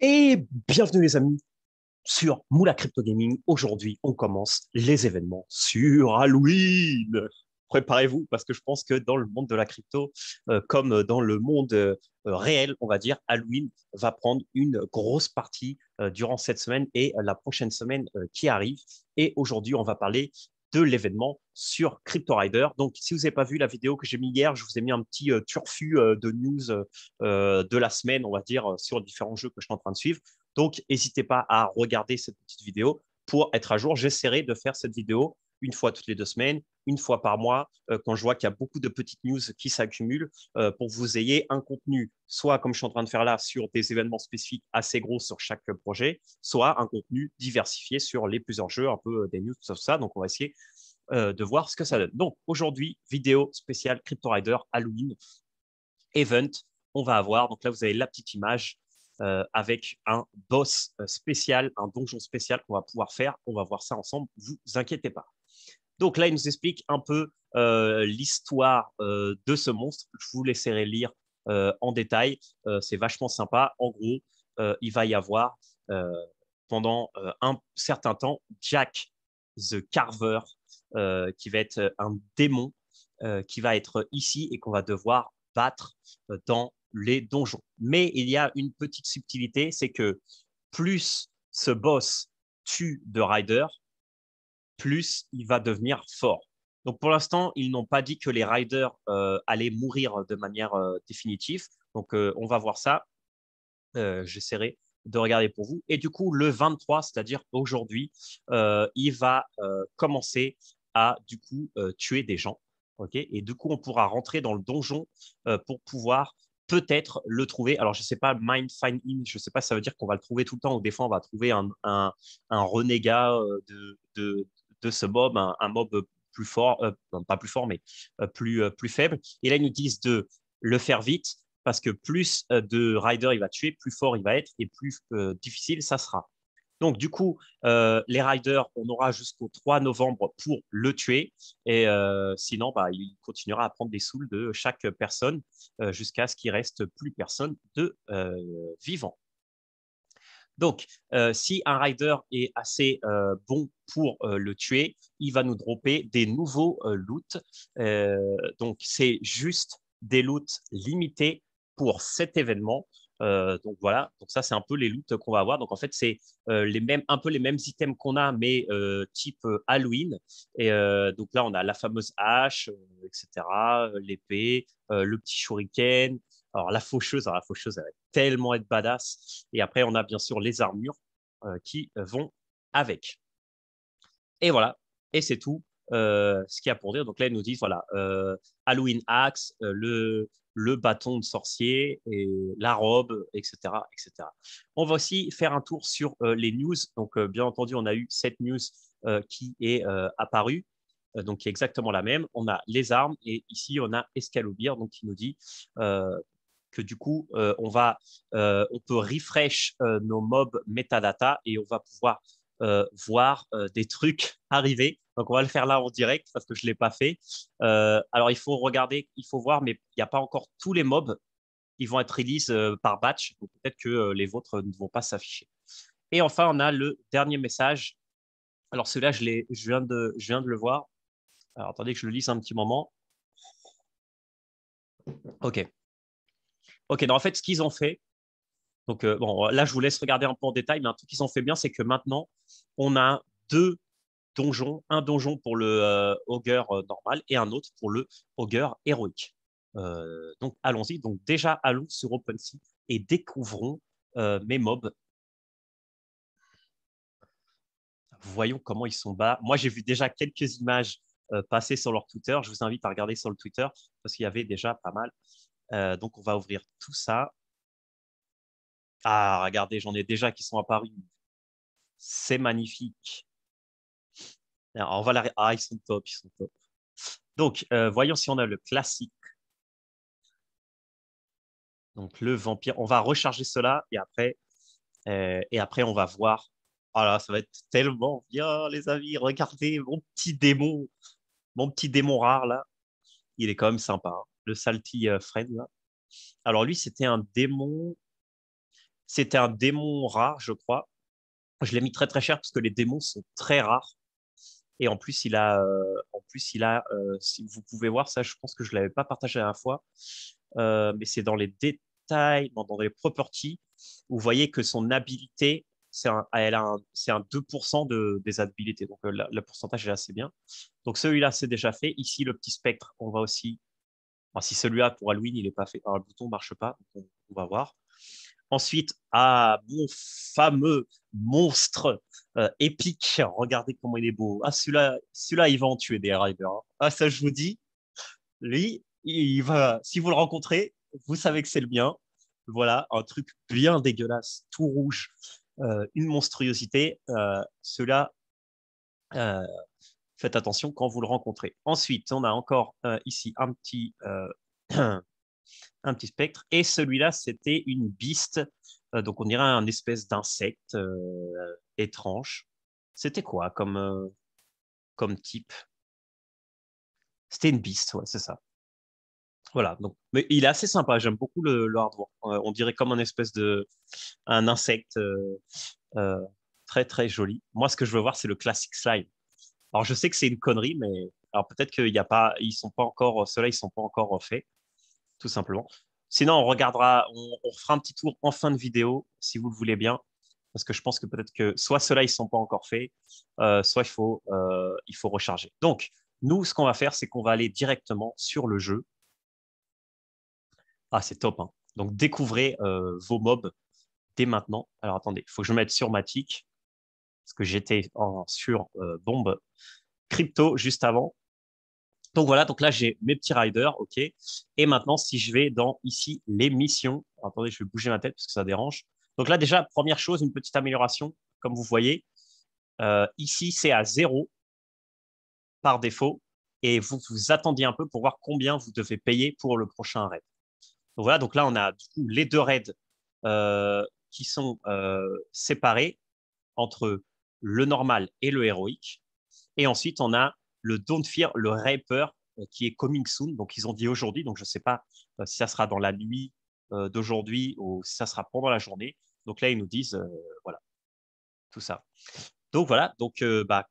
Et bienvenue les amis sur Moula Crypto Gaming. Aujourd'hui, on commence les événements sur Halloween. Préparez-vous parce que je pense que dans le monde de la crypto, comme dans le monde réel, on va dire, Halloween va prendre une grosse partie durant cette semaine et la prochaine semaine qui arrive. Et aujourd'hui, on va parler de l'événement sur Crypto Rider. Donc, si vous n'avez pas vu la vidéo que j'ai mis hier, je vous ai mis un petit turfu de news de la semaine, on va dire, sur différents jeux que je suis en train de suivre. Donc, n'hésitez pas à regarder cette petite vidéo pour être à jour. J'essaierai de faire cette vidéo une fois toutes les 2 semaines, une fois par mois, quand je vois qu'il y a beaucoup de petites news qui s'accumulent, pour que vous ayez un contenu, soit comme je suis en train de faire là, sur des événements spécifiques assez gros sur chaque projet, soit un contenu diversifié sur les plusieurs jeux, un peu des news, tout ça. Donc, on va essayer de voir ce que ça donne. Donc, aujourd'hui, vidéo spéciale Crypto Rider Halloween Event. On va avoir, donc là, vous avez la petite image avec un boss spécial, un donjon spécial qu'on va pouvoir faire. On va voir ça ensemble, vous inquiétez pas. Donc là, il nous explique un peu l'histoire de ce monstre. Je vous laisserai lire en détail. C'est vachement sympa. En gros, il va y avoir euh, pendant un certain temps Jack the Carver, qui va être un démon qui va être ici et qu'on va devoir battre dans les donjons. Mais il y a une petite subtilité, c'est que plus ce boss tue de Rider, plus il va devenir fort. Donc pour l'instant, ils n'ont pas dit que les riders allaient mourir de manière définitive. Donc on va voir ça. J'essaierai de regarder pour vous. Et du coup, le 23, c'est-à-dire aujourd'hui, il va commencer à du coup tuer des gens. Okay, et du coup, on pourra rentrer dans le donjon pour pouvoir peut-être le trouver. Alors, je ne sais pas, Mind Find In, je ne sais pas si ça veut dire qu'on va le trouver tout le temps ou des fois, on va trouver un renégat de ce mob, un mob plus fort, non, pas plus fort, mais plus faible. Et là, ils nous disent de le faire vite parce que plus de riders il va tuer, plus fort il va être et plus difficile ça sera. Donc, du coup, les riders, on aura jusqu'au 3 novembre pour le tuer. Et sinon, bah, il continuera à prendre des souls de chaque personne jusqu'à ce qu'il reste plus personne de vivant. Donc, si un rider est assez bon pour le tuer, il va nous dropper des nouveaux loots. Donc, c'est juste des loots limités pour cet événement. Donc voilà, donc ça c'est un peu les loots qu'on va avoir. Donc en fait c'est un peu les mêmes items qu'on a, mais type Halloween. Et donc là on a la fameuse hache, etc., l'épée, le petit shuriken. Alors la faucheuse elle va tellement être badass. Et après on a bien sûr les armures qui vont avec. Et voilà, et c'est tout ce qu'il y a pour dire. Donc là, ils nous disent, voilà, Halloween Axe, le bâton de sorcier, et la robe, etc., etc. On va aussi faire un tour sur les news. Donc, bien entendu, on a eu cette news qui est apparue, donc qui est exactement la même. On a les armes, et ici, on a Escalobir, donc qui nous dit que du coup, on peut refresh nos mobs metadata et on va pouvoir voir des trucs arriver. Donc, on va le faire là en direct parce que je ne l'ai pas fait. Alors, il faut regarder, il faut voir, mais il n'y a pas encore tous les mobs. Ils vont être release par batch. Donc, peut-être que les vôtres ne vont pas s'afficher. Et enfin, on a le dernier message. Alors, celui-là, je viens de le voir. Alors, attendez que je le lise un petit moment. OK. OK. Donc, en fait, ce qu'ils ont fait, donc, bon, là, je vous laisse regarder un peu en détail, mais un truc qu'ils ont fait bien, c'est que maintenant, on a deux donjons, un donjon pour le Ogre normal et un autre pour le Ogre héroïque. Donc, allons-y. Donc, déjà, allons sur OpenSea et découvrons mes mobs. Voyons comment ils sont bas. Moi, j'ai vu déjà quelques images passer sur leur Twitter. Je vous invite à regarder sur le Twitter parce qu'il y avait déjà pas mal. Donc, on va ouvrir tout ça. Ah, regardez, j'en ai déjà qui sont apparus. C'est magnifique. Alors, Ah, ils sont top, ils sont top. Donc, voyons si on a le classique. Donc, le vampire. On va recharger cela et après on va voir. Voilà, ça va être tellement bien, les amis. Regardez mon petit démon rare là. Il est quand même sympa, hein. Le Salty Friend là. Alors lui, c'était un démon. C'était un démon rare, je crois. Je l'ai mis très très cher parce que les démons sont très rares. Et si vous pouvez voir ça, je pense que je l'avais pas partagé la dernière fois, mais c'est dans les détails, non, dans les properties, vous voyez que son habilité, c'est un 2% des habilités. Donc le pourcentage est assez bien. Donc celui-là, c'est déjà fait. Ici, le petit spectre, on va aussi. Enfin, si celui-là pour Halloween, il n'est pas fait. Alors, le bouton ne marche pas, donc on va voir. Ensuite, mon fameux monstre épique. Regardez comment il est beau. Ah, celui-là, il va en tuer des riders, hein. Ah, ça, je vous dis. Lui, il va. Si vous le rencontrez, vous savez que c'est le mien. Voilà, un truc bien dégueulasse, tout rouge, une monstruosité. Cela, euh, faites attention quand vous le rencontrez. Ensuite, on a encore ici un petit spectre. Et celui-là, c'était une biste. Donc, on dirait un espèce d'insecte étrange. C'était quoi comme type? C'était une biste, ouais, c'est ça. Voilà. Donc, mais il est assez sympa. J'aime beaucoup le hardware. On dirait comme un espèce un insecte euh, très très joli. Moi, ce que je veux voir, c'est le classic slime. Alors, je sais que c'est une connerie, mais alors peut-être qu'il y a pas, ils sont pas encore, ceux-là, ils sont pas encore faits, tout simplement. Sinon, on refera un petit tour en fin de vidéo, si vous le voulez bien, parce que je pense que peut-être que soit ceux-là, ils sont pas encore faits, soit il faut recharger. Donc, nous, ce qu'on va faire, c'est qu'on va aller directement sur le jeu. Ah, c'est top, hein. Donc, découvrez vos mobs dès maintenant. Alors, attendez, il faut que je me mette sur Matic, parce que sur Bombe Crypto juste avant. Donc voilà, donc là j'ai mes petits riders, ok. Et maintenant, si je vais dans ici les missions, attendez, je vais bouger ma tête parce que ça dérange. Donc là déjà, première chose, une petite amélioration, comme vous voyez. Ici, c'est à 0 par défaut, et vous vous attendiez un peu pour voir combien vous devez payer pour le prochain raid. Donc voilà, donc là on a du coup les deux raids qui sont séparés entre le normal et le héroïque. Et ensuite, on a le Don't Fear, le Raper, qui est coming soon. Donc, ils ont dit aujourd'hui. Donc, je ne sais pas si ça sera dans la nuit d'aujourd'hui ou si ça sera pendant la journée. Donc là, ils nous disent, voilà, tout ça. Donc, voilà. Donc,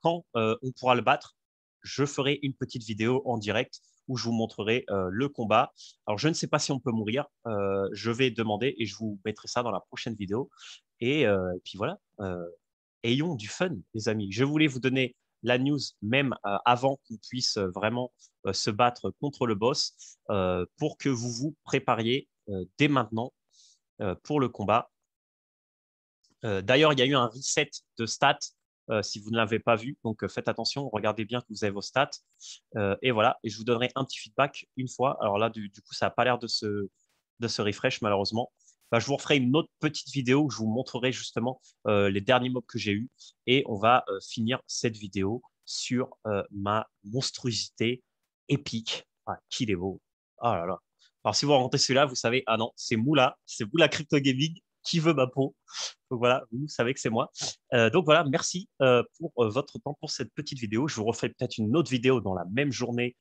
quand on pourra le battre, je ferai une petite vidéo en direct où je vous montrerai le combat. Alors, je ne sais pas si on peut mourir. Je vais demander et je vous mettrai ça dans la prochaine vidéo. Et puis voilà. Ayons du fun, les amis. Je voulais vous donner la news même avant qu'on puisse vraiment se battre contre le boss pour que vous vous prépariez dès maintenant pour le combat. D'ailleurs, il y a eu un reset de stats si vous ne l'avez pas vu. Donc, faites attention, regardez bien que vous avez vos stats. Et voilà, et je vous donnerai un petit feedback une fois. Alors là, du coup, ça n'a pas l'air de se refresh, malheureusement. Bah, je vous referai une autre petite vidéo où je vous montrerai justement les derniers mobs que j'ai eus. Et on va finir cette vidéo sur ma monstruosité épique. Ah, qu'il est beau. Ah là là. Alors, si vous rencontrez celui-là, vous savez, ah non, c'est Moula Crypto Gaming qui veut ma peau. Donc voilà, vous savez que c'est moi. Donc voilà, merci pour votre temps pour cette petite vidéo. Je vous refais peut-être une autre vidéo dans la même journée,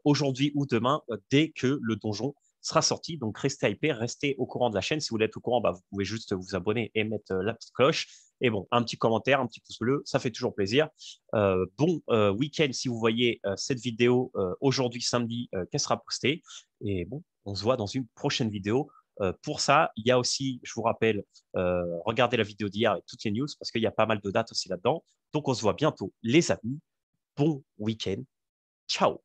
aujourd'hui ou demain, dès que le donjon sera sorti. Donc restez hypés, restez au courant de la chaîne. Si vous voulez être au courant, bah, vous pouvez juste vous abonner et mettre la petite cloche. Et bon, un petit commentaire, un petit pouce bleu, ça fait toujours plaisir. Bon week-end si vous voyez cette vidéo aujourd'hui samedi qu'elle sera postée. Et bon, on se voit dans une prochaine vidéo. Pour ça, il y a aussi, je vous rappelle, regardez la vidéo d'hier et toutes les news parce qu'il y a pas mal de dates aussi là-dedans. Donc, on se voit bientôt, les amis. Bon week-end. Ciao.